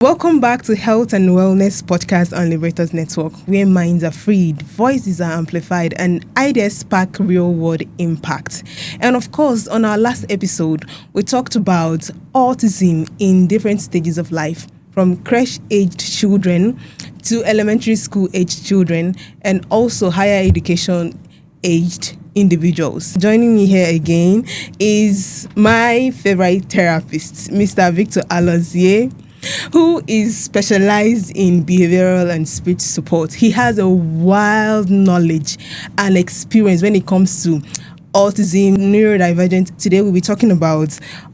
Welcome back to Health and Wellness Podcast on Liberators Network, where minds are freed, voices are amplified, and ideas spark real-world impact. And of course, on our last episode, we talked about autism in different stages of life, from creche-aged children to elementary school-aged children, and also higher education-aged individuals. Joining me here again is my favorite therapist, Mr. Victor Alozie, who is specialized in behavioral and speech support. He has a wild knowledge and experience when it comes to autism, neurodivergent. Today we'll be talking about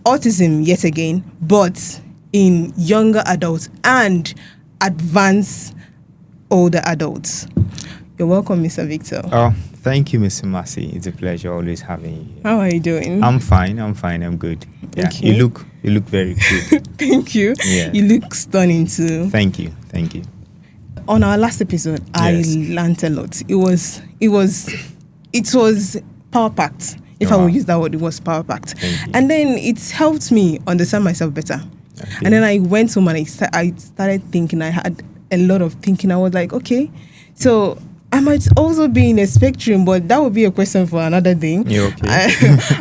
autism yet again, but in younger adults and advanced older adults. You're welcome, Mr. Victor. Oh, thank you, Mr. Massey. It's a pleasure always having you here. How are you doing? I'm fine. I'm good. Yeah, Okay. you look very good. Thank you. Yeah. You look stunning too. Thank you. On our last episode, Yes. I learned a lot. It was power packed. If I Wow. will use that word, it was power packed. Thank you. And then it helped me understand myself better. Okay. And then I went home and I started thinking. I had a lot of thinking. I was like, okay, so I might also be in a spectrum, but that would be a question for another day. You okay?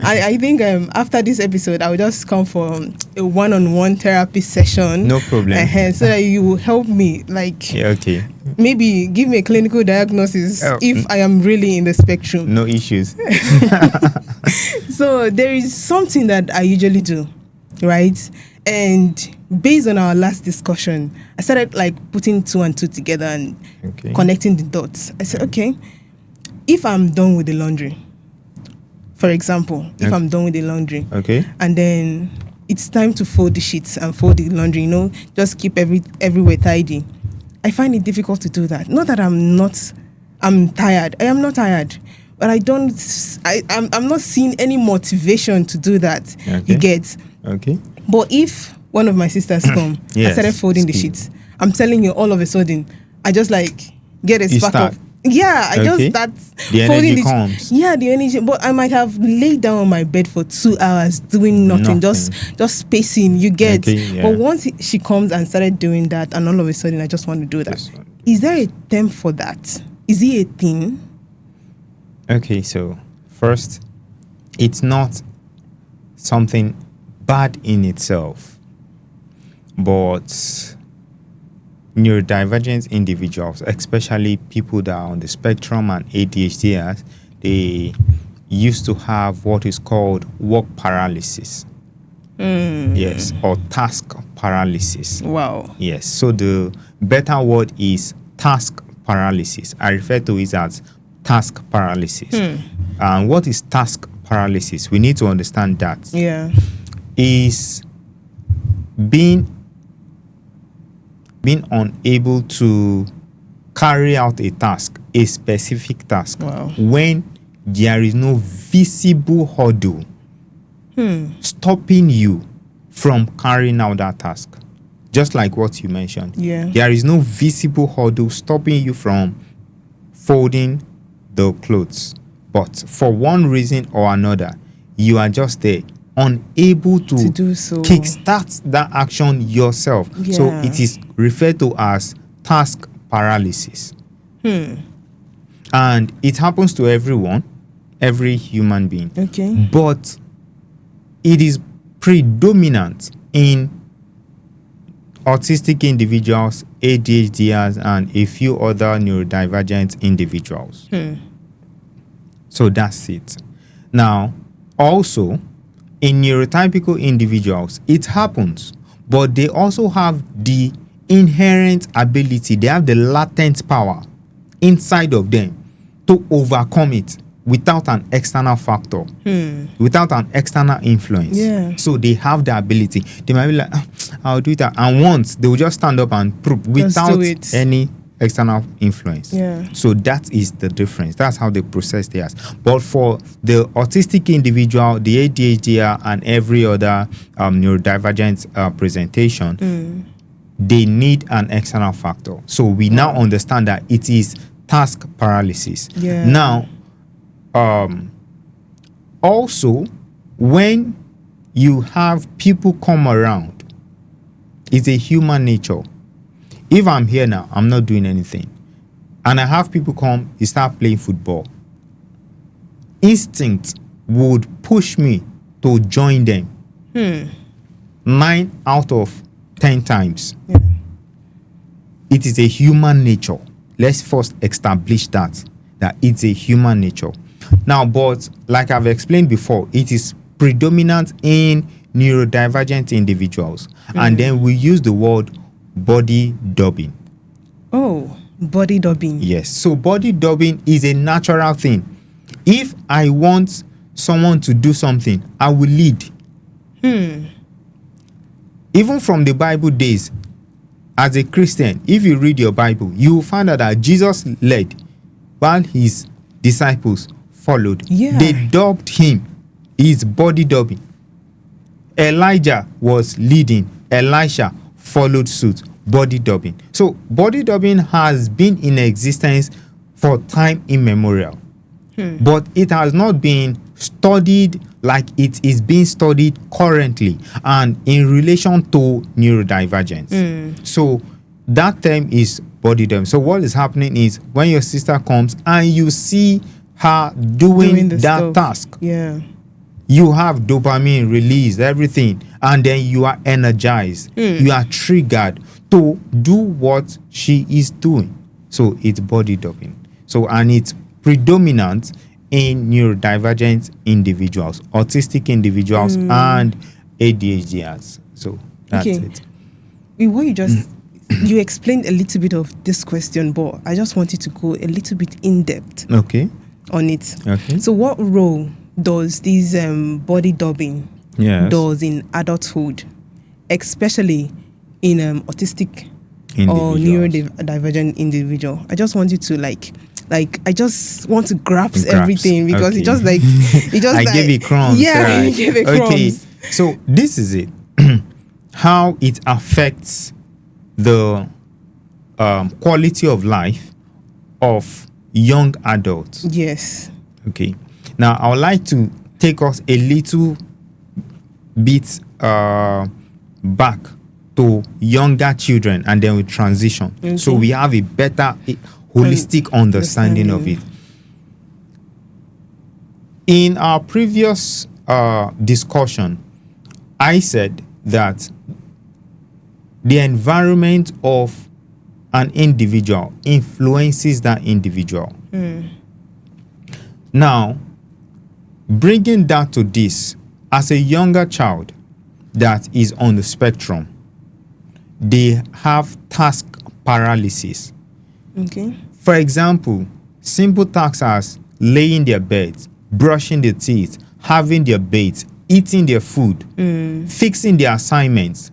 I think after this episode, I will just come for a one-on-one therapy session. No problem. So that you will help me, like Yeah, okay. maybe give me a clinical diagnosis if I am really in the spectrum. No issues. So there is something that I usually do, right? And based on our last discussion, I started like putting two and two together and Okay. connecting the dots. I said, okay, if I'm done with the laundry, for example, if Okay. I'm done with the laundry, Okay. and then it's time to fold the sheets and fold the laundry, just keep everywhere tidy. I find it difficult to do that. Not that I'm tired. I am not tired. But I'm not seeing any motivation to do that. Okay. You get? Okay. But if one of my sisters come, I Yes, started folding the speed. sheets. I'm telling you, all of a sudden, I just like get a You spark start. of. Yeah, I Okay. just start The folding energy comes. Yeah, the energy. But I might have laid down on my bed for 2 hours doing nothing. Just spacing. You get. Okay, yeah. But once she comes and started doing that, and all of a sudden, I just want to do that. Just want Is there a term for that? Is it a thing? Okay, so first, it's not something bad in itself, but neurodivergent individuals, especially people that are on the spectrum and ADHDers, they used to have what is called work paralysis. Yes, or task paralysis. Wow. Yes, so the better word is task paralysis. I refer to it as task paralysis. And what is task paralysis? We need to understand that. Yeah. Is being unable to carry out a task, a specific task, Wow. when there is no visible hurdle stopping you from carrying out that task. Just like what you mentioned. Yeah. There is no visible hurdle stopping you from folding the clothes. But for one reason or another, you are just there, unable to do so. kickstart that action yourself. So Yeah. it is referred to as task paralysis. And it happens to everyone, every human being. Okay. But it is predominant in autistic individuals, ADHDers, and a few other neurodivergent individuals. So that's it. Now, also, in neurotypical individuals, it happens, but they also have the inherent ability, they have the latent power inside of them to overcome it without an external factor, without an external influence. Yeah. So they have the ability. They might be like, I'll do that. And once, they will just stand up and prove without do it. any external influence. Yeah. So that is the difference. That's how they process theirs. But for the autistic individual, the ADHD, and every other neurodivergent presentation, they need an external factor. So we now understand that it is task paralysis. Yeah. Now, also, when you have people come around, It's a human nature. If I'm here now, I'm not doing anything, and I have people come, you start playing football, instinct would push me to join them. 9 out of 10 times. Yeah. It is a human nature. Let's first establish that it's a human nature. Now, but like I've explained before, it is predominant in neurodivergent individuals. And then we use the word body dubbing. Oh, body dubbing. Yes. So body dubbing is a natural thing. If I want someone to do something, I will lead. Even from the Bible days, as a Christian, if you read your Bible, you will find out that Jesus led while his disciples followed. Yeah. They dubbed him. His body dubbing. Elijah was leading. Elisha followed suit. Body dubbing. So body dubbing has been in existence for time immemorial. But it has not been studied like it is being studied currently and in relation to neurodivergence. So that term is body dubbing. So what is happening is when your sister comes and you see her doing the that stuff. task, Yeah. you have dopamine released, everything, and then you are energized. You are triggered to do what she is doing. So it's body dubbing. So, and it's predominant in neurodivergent individuals, autistic individuals, and ADHDers. So that's Okay. it. What you just you explained a little bit of this question, but I just wanted to go a little bit in depth Okay. on it. Okay. So, what role does this body dubbing Yes. does in adulthood, especially in autistic or Individuals. neurodivergent individual? I just want you to like I just want to grasp Grasp. everything because Okay. it just like it just I like, gave it crumbs. Yeah, right? you gave it Okay. crumbs. So this is it. How it affects the quality of life of young adults. Yes. Okay. Now I would like to take us a little bit back to younger children, and then we transition, so we have a better holistic understanding of it. In our previous discussion, I said that the environment of an individual influences that individual. Now, bringing that to this, as a younger child that is on the spectrum, they have task paralysis. Okay. For example, simple tasks as laying their beds, brushing their teeth, having their bath, eating their food, fixing their assignments,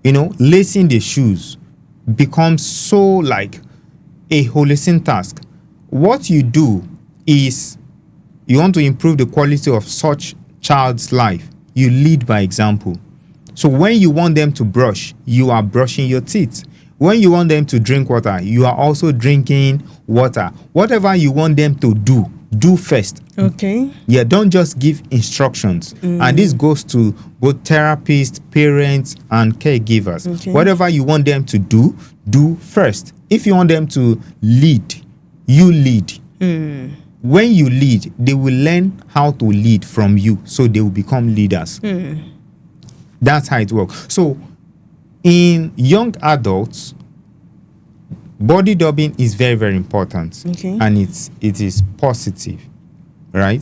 lacing their shoes, becomes so like a holistic task. What you do is you want to improve the quality of such child's life. You lead by example. So when you want them to brush, you are brushing your teeth. When you want them to drink water, you are also drinking water. Whatever you want them to do first. Okay. Yeah, don't just give instructions. And this goes to both therapists, parents, and caregivers. Okay. Whatever you want them to do first. If you want them to lead, you lead. When you lead, they will learn how to lead from you, so they will become leaders. That's how it works. So in young adults, body dubbing is very, very important. Okay. And it is positive, right?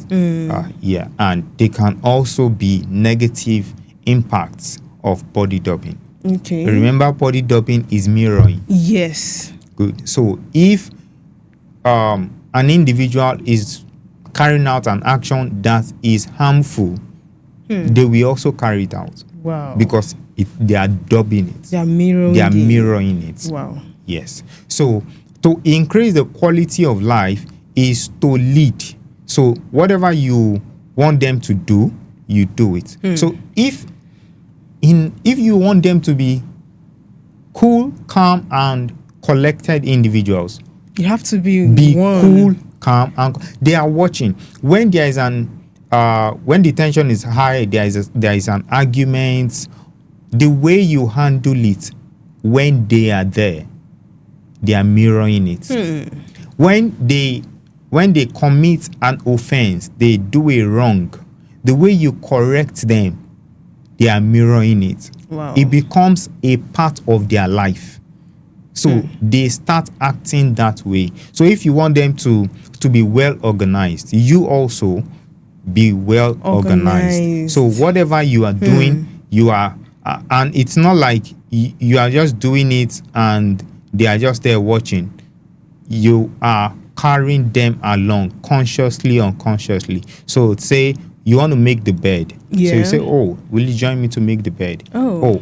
Yeah. And they can also be negative impacts of body dubbing. Okay. Remember, body dubbing is mirroring. Yes. Good. So if an individual is carrying out an action that is harmful, they will also carry it out. Wow. Because they are dubbing it. They are mirroring. They are mirroring it. Wow. Yes. So to increase the quality of life is to lead. So whatever you want them to do, you do it. So if you want them to be cool, calm, and collected individuals, You have to be one. cool, calm, and they are watching. When there is when the tension is high, there is an argument, the way you handle it when they are there, they are mirroring it. When they commit an offense, they do a wrong, the way you correct them, they are mirroring it. Wow. It becomes a part of their life. So they start acting that way. So if you want them to be well organized, you also be well organized. So whatever you are doing, you are, and it's not like you are just doing it and they are just there watching. You are carrying them along consciously, unconsciously. So say you want to make the bed. Yeah. So you say, oh, will you join me to make the bed? Oh,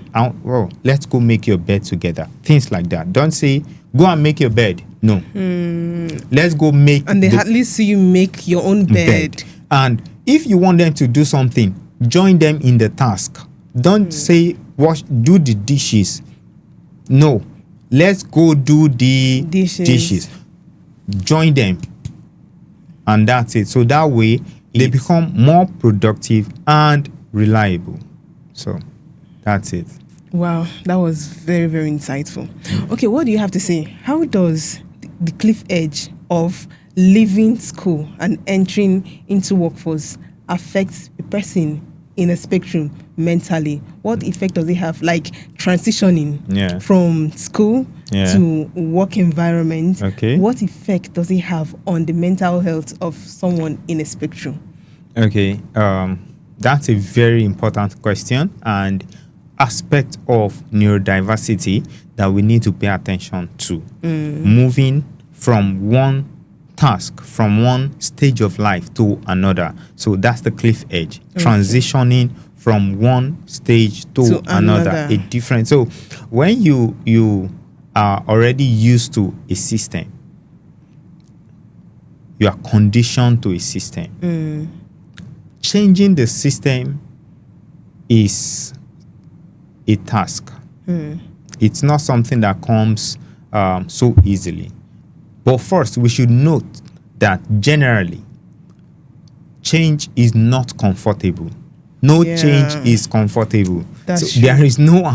Let's go make your bed together. Things like that. Don't say, go and make your bed. No. Let's go make. And they hardly see you make your own bed. And if you want them to do something, join them in the task. Don't say, do the dishes. No. Let's go do the dishes. Join them. And that's it. So that way, they become more productive and reliable. So that's it. Wow, that was very, very insightful. Okay, what do you have to say? How does the cliff edge of leaving school and entering into workforce affect a person in a spectrum mentally? What effect does it have, like transitioning from school to work environment? Okay. What effect does it have on the mental health of someone in a spectrum? Okay, that's a very important question and aspect of neurodiversity that we need to pay attention to. Moving from one task, from one stage of life to another. So that's the cliff edge. Transitioning from one stage to another. A different. So when you are already used to a system, you are conditioned to a system. Changing the system is a task. It's not something that comes so easily. But first, we should note that generally, change is not comfortable. No change is comfortable. That's so there is no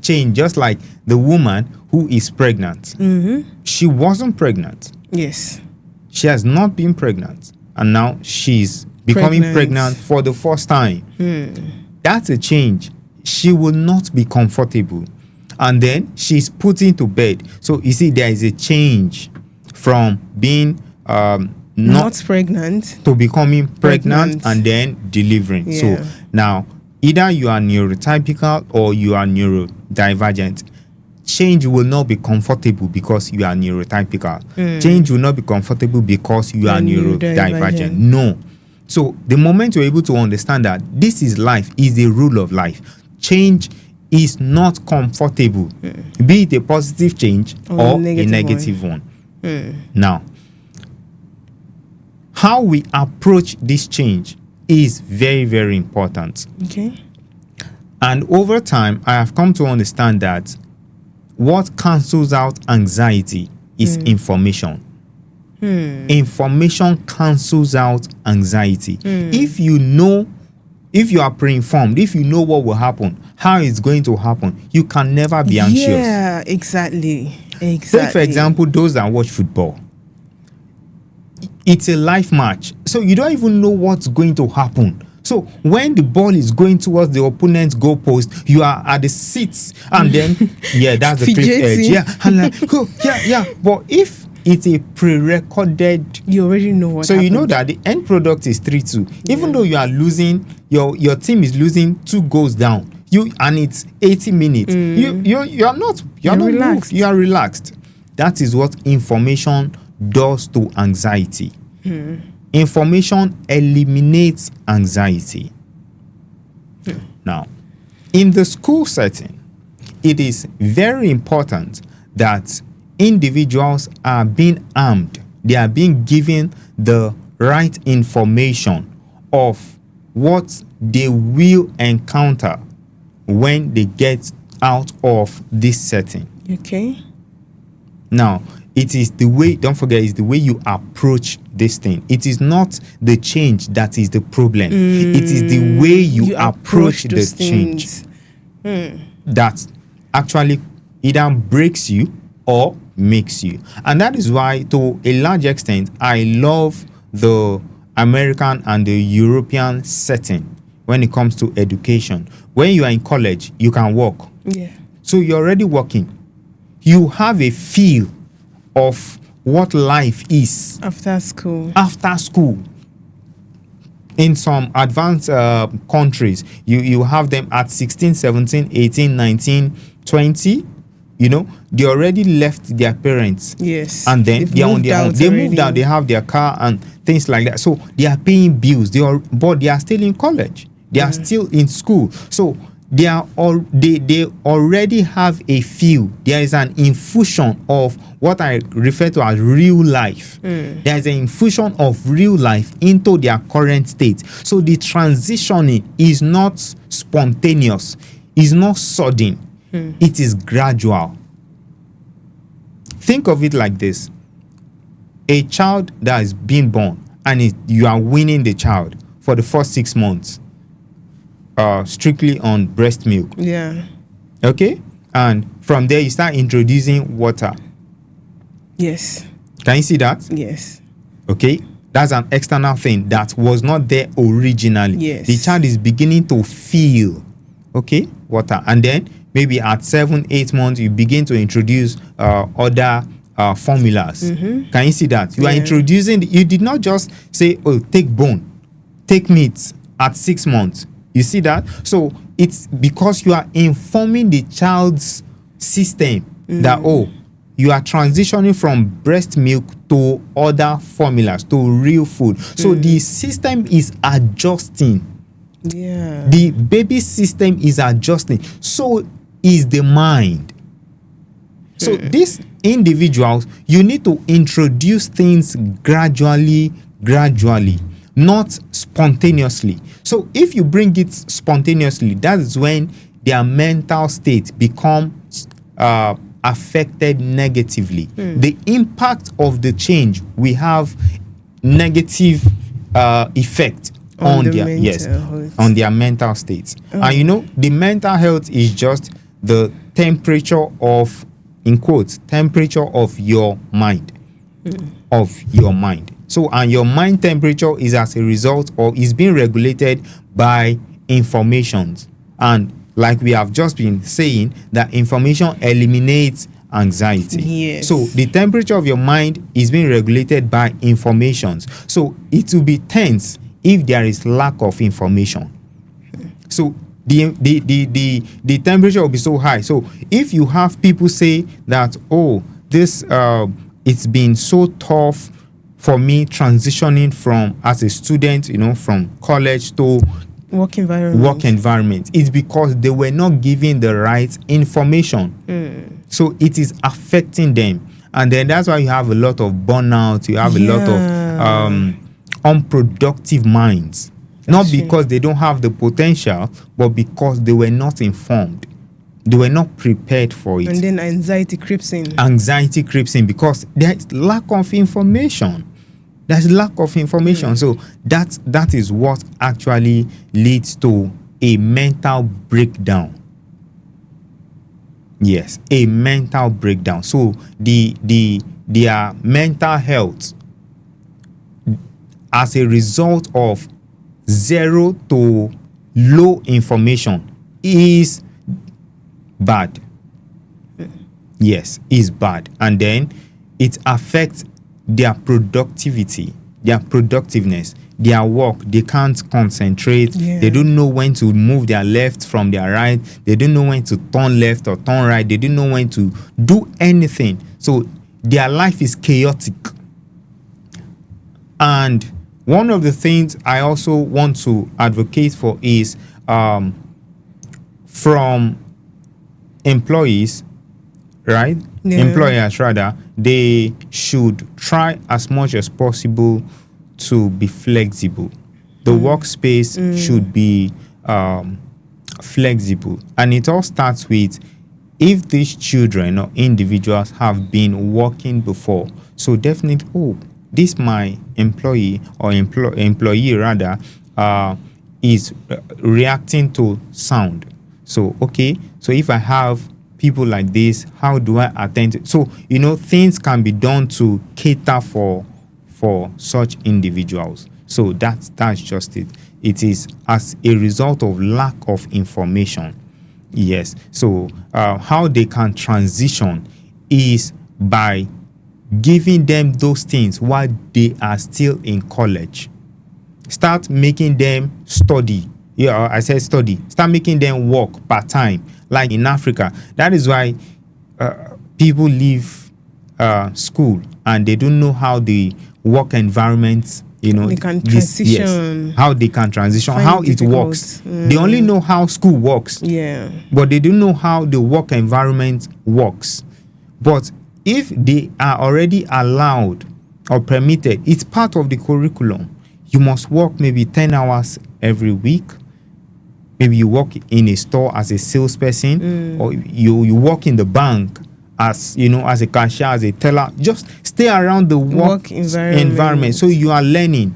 change. Just like the woman who is pregnant. She wasn't pregnant. Yes. She has not been pregnant. And now she's becoming pregnant for the first time. That's a change. She will not be comfortable. And then she's put into bed. So you see, there is a change from being not pregnant to becoming pregnant and then delivering. So now, either you are neurotypical or you are neurodivergent. Change will not be comfortable because you are neurotypical. Change will not be comfortable because you are neurodivergent. No. So the moment you're able to understand that this is life, is the rule of life, change is not comfortable, be it a positive change or a negative one. Now, how we approach this change is very, very important. Okay. And over time, I have come to understand that what cancels out anxiety is information. Information cancels out anxiety. If you know, if you are pre-informed, if you know what will happen, how it's going to happen, you can never be anxious. Yeah, exactly. Take, for example, those that watch football. It's a live match, so you don't even know what's going to happen. So when the ball is going towards the opponent's goalpost, you are at the seats, and then that's the cliff edge. And like, But if it's a pre-recorded, you already know what. So happened. you know that the end product is 3-2. Even though you are losing, your team is losing 2 goals down. And it's 80 minutes. You're not relaxed. You are relaxed. That is what information does to anxiety. Information eliminates anxiety. Now, in the school setting, it is very important that individuals are being armed. They are being given the right information of what they will encounter when they get out of this setting. Okay. Now, it is the way, don't forget, it's the way you approach this thing. It is not the change that is the problem. It is the way you approach the change. that actually either breaks you or makes you. And that is why, to a large extent, I love the American and the European setting when it comes to education. When you are in college, you can work. Yeah. So you're already working. You have a feel of what life is After school. after school. In some advanced countries, you have them at 16, 17, 18, 19, 20. You know, they already left their parents. Yes. And then They've they are on moved their own. out They already. moved out, they have their car and things like that. So they are paying bills. But they are still in college. They are still in school. So they already have a feel. There is an infusion of what I refer to as real life. There is an infusion of real life into their current state. So the transitioning is not spontaneous, is not sudden, it is gradual. Think of it like this: a child that is being born, and you are weaning the child for the first 6 months. Strictly on breast milk. Yeah. Okay? And from there, you start introducing water. Yes. Can you see that? Yes. Okay? That's an external thing that was not there originally. Yes. The child is beginning to feel, okay, water. And then maybe at 7, 8 months, you begin to introduce other formulas. Can you see that? You are introducing, you did not just say, oh, take bone, take meat at 6 months. You see that? So it's because you are informing the child's system that, oh, you are transitioning from breast milk to other formulas, to real food. So the system is adjusting. Yeah. The baby system is adjusting. So is the mind. So these individuals, you need to introduce things gradually, not spontaneously. So if you bring it spontaneously, that is when their mental state becomes affected negatively. The impact of the change, we have negative effect on their on their mental states. And you know, the mental health is just the temperature of, in quotes, temperature of your mind. So, and your mind temperature is as a result, or is being regulated by informations. And like we have just been saying, that information eliminates anxiety. Yes. So the temperature of your mind is being regulated by informations. So it will be tense if there is lack of information. So the temperature will be so high. So if you have people say that, oh, this it's been so tough for me transitioning from, as a student, you know, from college to work environment, it's because they were not given the right information. So it is affecting them. And then that's why you have a lot of burnout, you have a lot of unproductive minds. Not because they don't have the potential, but because they were not informed. They were not prepared for it. And then anxiety creeps in. Anxiety creeps in because there's lack of information. There's lack of information. So that is what actually leads to a mental breakdown. Yes, a mental breakdown. So their mental health, as a result of zero to low information, is bad. Yes, is bad. And then it affects their productivity, their productiveness, their work. They can't concentrate. They don't know when to move their left from their right. They don't know when to turn left or turn right. They don't know when to do anything. So their life is chaotic. And one of the things I also want to advocate for is from employees, right? Employers rather, they should try as much as possible to be flexible. The workspace should be flexible. And it all starts with, if these children or individuals have been working before, so definitely, oh, this my employee or employee rather is reacting to sound. So, okay, so if I have people like this, how do I attend to? So, things can be done to cater for such individuals. So that's just it. It is as a result of lack of information. Yes. So how they can transition is by giving them those things while they are still in college. Start making them study. Yeah, I said study. Start making them work part-time, like in Africa. That is why people leave school and they don't know how the work environment, They can transition. yes, how they can transition, Find how it it difficult. works. They only know how school works, Yeah. but they don't know how the work environment works. But if they are already allowed or permitted, it's part of the curriculum. You must work maybe 10 hours every week. Maybe you work in a store as a salesperson, or you work in the bank as as a cashier, as a teller. Just stay around the work environment, so you are learning.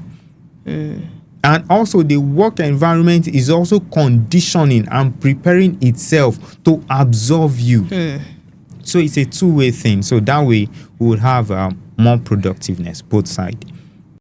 And also the work environment is also conditioning and preparing itself to absorb you. So it's a two-way thing. So that way we would have more productiveness, both sides.